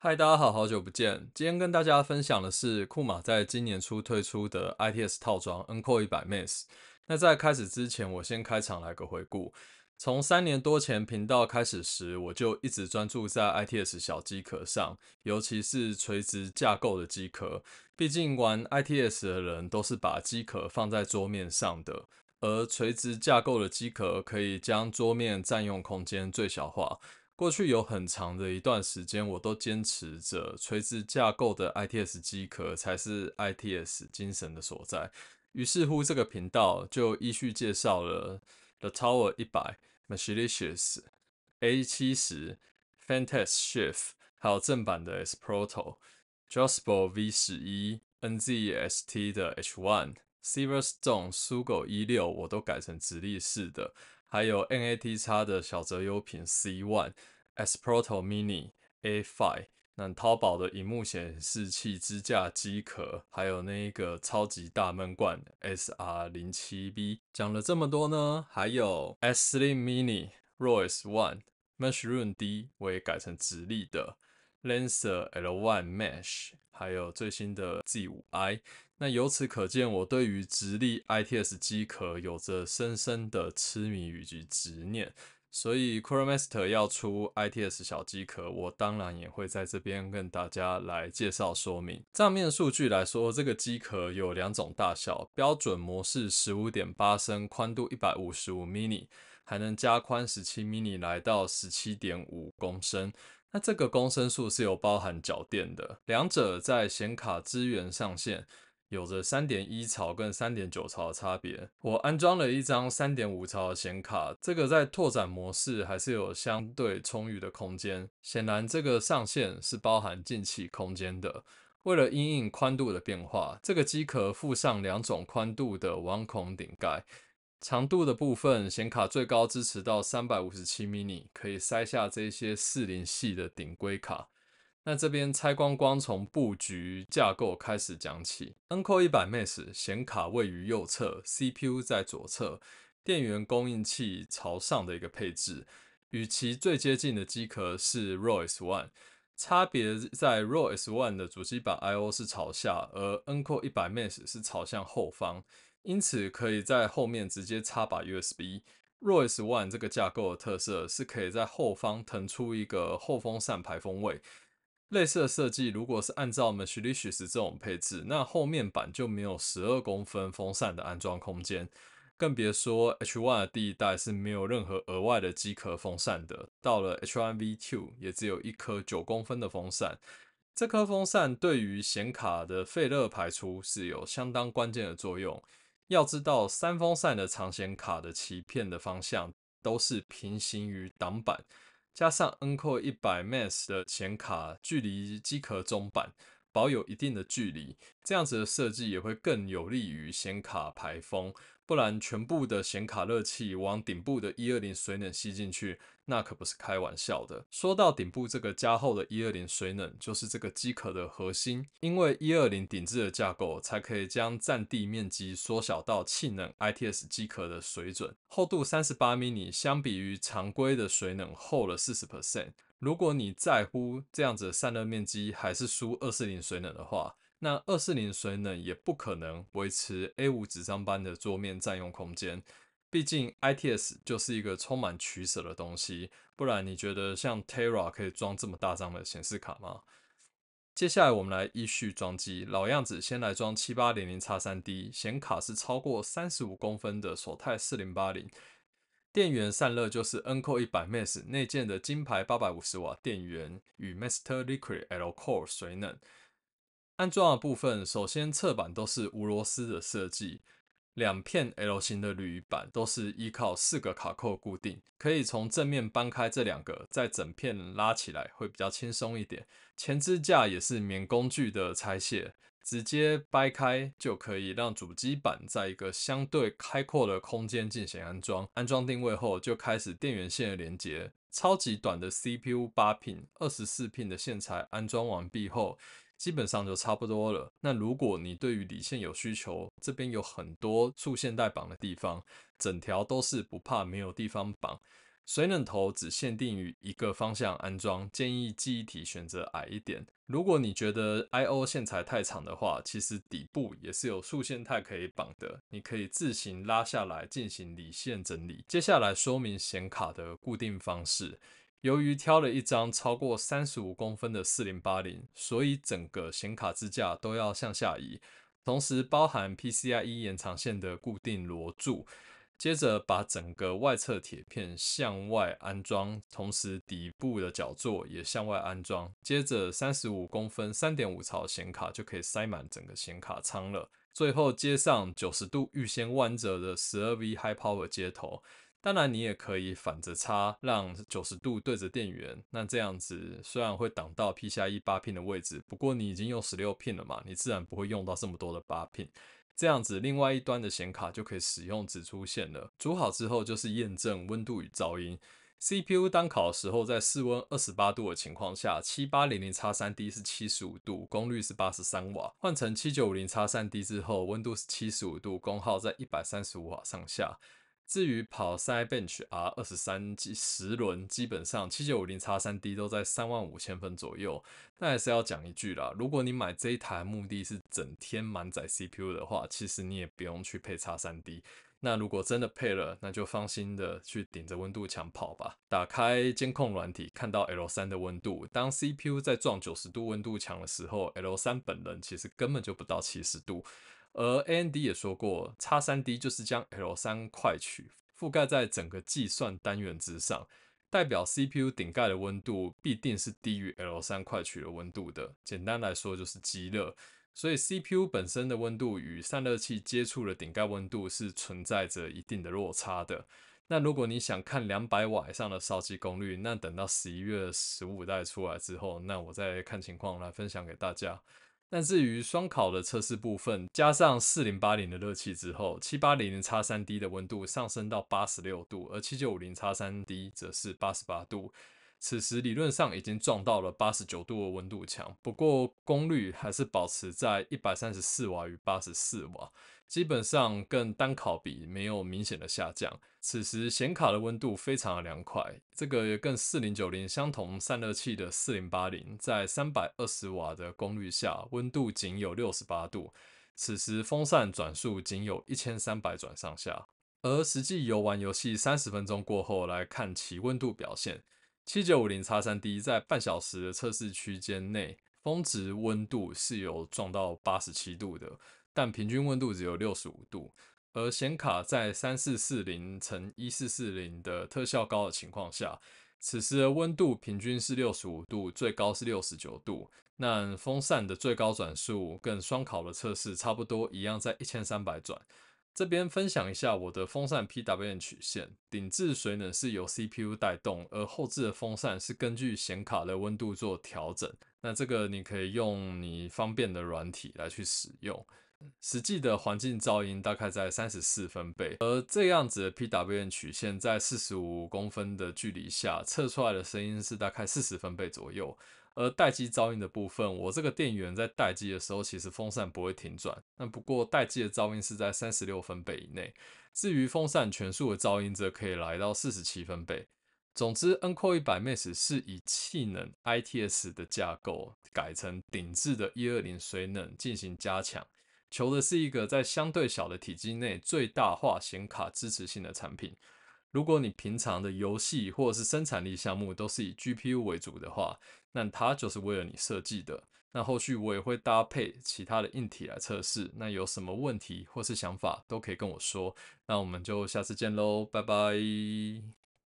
嗨，大家好，好久不见。今天跟大家分享的是库马在今年初推出的 ITS 套装 Encore 100 Max。那在开始之前，我先开场来个回顾。从3年多前频道开始时，我就一直专注在 ITS 小机壳上，尤其是垂直架构的机壳。毕竟玩 ITS 的人都是把机壳放在桌面上的，而垂直架构的机壳可以将桌面占用空间最小化。过去有很长的一段时间，我都坚持着垂直架构的 ITS 机壳才是 ITS 精神的所在。于是乎，这个频道就依序介绍了 The Tower 100、Machinicious、A70、Fantasy Shift，还有正版的 Esproto、Jospo V11、NZST 的 H1、Silverstone 苏狗16我都改成直立式的。还有 NATX 的小折优品 C1、Esproto Mini A5，那淘宝的荧幕显示器支架机壳，还有那一个超级大闷罐 SR07B。讲了这么多呢，还有 S Slim Mini Royce One Mushroom D 我也改成直立的 Lancer L1 Mesh，还有最新的 Z5i。那由此可见，我对于直立 ITS 机壳有着深深的痴迷以及执念，所以 Crowmaster 要出 ITS 小机壳，我当然也会在这边跟大家来介绍说明。账面数据来说，这个机壳有两种大小，标准模式 15.8 升，宽度155 mini， 还能加宽17 mini 来到 17.5 公升。那这个公升数是有包含脚垫的，两者在显卡支援上限有着 3.1 槽跟 3.9 槽的差别。我安装了一张 3.5 槽的显卡，这个在拓展模式还是有相对充裕的空间。显然这个上限是包含进气空间的。为了因应宽度的变化，这个机壳附上两种宽度的网孔顶盖。长度的部分，显卡最高支持到357 mini， 可以塞下这些40系的顶规卡。那这边拆光光从布局架构开始讲起。Encore 100 Max 显卡位于右侧 ，CPU 在左侧，电源供应器朝上的一个配置。与其最接近的机壳是 Royce One，差别在 Royce One 的主机板 I/O 是朝下，而 Encore 100 Max 是朝向后方，因此可以在后面直接插把 USB。Royce One 这个架构的特色是可以在后方腾出一个后风扇排风位。类似的设计，如果是按照 Machinicious 这种配置，那后面板就没有12公分风扇的安装空间，更别说 H1 的第一代是没有任何额外的机壳风扇的。到了 H1V2 也只有一颗9公分的风扇，这颗风扇对于显卡的废热排出是有相当关键的作用。要知道，三风扇的长显卡的鳍片的方向都是平行于挡板。加上 Encore 100 Max 的显卡距离机壳中板保有一定的距离，这样子的设计也会更有利于显卡排风，不然全部的显卡热气往顶部的120水冷吸进去，那可不是开玩笑的。说到顶部这个加厚的120水冷，就是这个机壳的核心，因为120顶置的架构才可以将占地面积缩小到气冷 ITS 机壳的水准。厚度38 mini， 相比于常规的水冷厚了 40%。如果你在乎这样子的散热面积还是输240水冷的话，那240水冷也不可能维持 A5 纸张般的桌面占用空间。毕竟 ITS 就是一个充满取舍的东西，不然你觉得像 Terra 可以装这么大张的显示卡吗？接下来我们来依序装机，老样子先来装 7800X3D， 显卡是超过35公分的手泰4080，电源散热就是 Encore 100 Max 内建的金牌850瓦电源与 Master Liquid L Core 水冷。安装的部分，首先侧板都是无螺丝的设计，两片 L 型的铝板都是依靠4个卡扣固定，可以从正面搬开这两个，再整片拉起来会比较轻松一点。前支架也是免工具的拆卸，直接掰开就可以让主机板在一个相对开阔的空间进行安装。安装定位后，就开始电源线的连接。超级短的 CPU 8pin、24pin 的线材安装完毕后，基本上就差不多了。那如果你对于理线有需求，这边有很多束线带绑的地方，整条都是不怕没有地方绑。水冷头只限定于一个方向安装，建议记忆体选择矮一点。如果你觉得 I/O 线材太长的话，其实底部也是有束线带可以绑的，你可以自行拉下来进行理线整理。接下来说明显卡的固定方式。由于挑了一张超过35公分的4080，所以整个显卡支架都要向下移，同时包含 PCIe 延长线的固定螺柱。接着把整个外侧铁片向外安装，同时底部的角座也向外安装。接着35公分3.5槽显卡就可以塞满整个显卡舱了。最后接上90度预先弯折的 12V High Power 接头。当然你也可以反着插，让90度对着电源。那这样子虽然会挡到 PCIe 8pin 的位置，不过你已经用16pin 了嘛，你自然不会用到这么多的8pin。这样子，另外一端的显卡就可以使用指出线了。煮好之后就是验证温度与噪音。CPU 当烤的时候，在室温28度的情况下，7800X3D 是75度，功率是83瓦。换成7950X3D 之后，温度是75度，功耗在135瓦上下。至于跑 Cinebench R23 10轮，基本上7950X3D 都在35000分左右。但还是要讲一句啦，如果你买这一台目的是整天满载 CPU 的话，其实你也不用去配 X3D。那如果真的配了，那就放心的去顶着温度墙跑吧。打开监控软体，看到 L3 的温度，当 CPU 在撞90度温度墙的时候， L3 本人其实根本就不到70度。而 AMD 也说过 ，X3D 就是将 L3 快取覆盖在整个计算单元之上，代表 CPU 顶盖的温度必定是低于 L3 快取的温度的。简单来说就是积热，所以 CPU 本身的温度与散热器接触的顶盖温度是存在着一定的落差的。那如果你想看200瓦以上的烧机功率，那等到11月15代出来之后，那我再看情况来分享给大家。但至于双烤的测试部分，加上4080的热气之后，7800X3D 的温度上升到86度，而7950X3D 则是88度。此时理论上已经撞到了89度的温度墙，不过功率还是保持在134瓦与84瓦，基本上跟单烤比没有明显的下降。此时显卡的温度非常的凉快，这个也跟4090相同散热器的4080，在320瓦的功率下，温度仅有68度。此时风扇转速仅有1300转上下。而实际游玩游戏30分钟过后来看其温度表现，7950X3D 在半小时的测试区间内，峰值温度是有撞到87度的，但平均温度只有65度。而显卡在3440×1440的特效高的情况下，此时的温度平均是65度，最高是69度。那风扇的最高转速跟双烤的测试差不多一样，在1300转。这边分享一下我的风扇 PWM 曲线，顶置水冷是由 CPU 带动，而后置的风扇是根据显卡的温度做调整。那这个你可以用你方便的软体来去使用。实际的环境噪音大概在34分贝，而这样子的 PWM 曲线在45公分的距离下测出来的声音是大概40分贝左右。而待机噪音的部分，我这个电源在待机的时候，其实风扇不会停转，那不过待机的噪音是在36分贝以内。至于风扇全速的噪音则可以来到47分贝。总之 ，Ncore 100 Max 是以气冷 ITS 的架构改成顶置的120水冷进行加强，求的是一个在相对小的体积内最大化显卡支持性的产品。如果你平常的游戏或者是生产力项目都是以 GPU 为主的话，那它就是为了你设计的。那后续我也会搭配其他的硬体来测试，那有什么问题或是想法都可以跟我说。那我们就下次见喽，拜拜。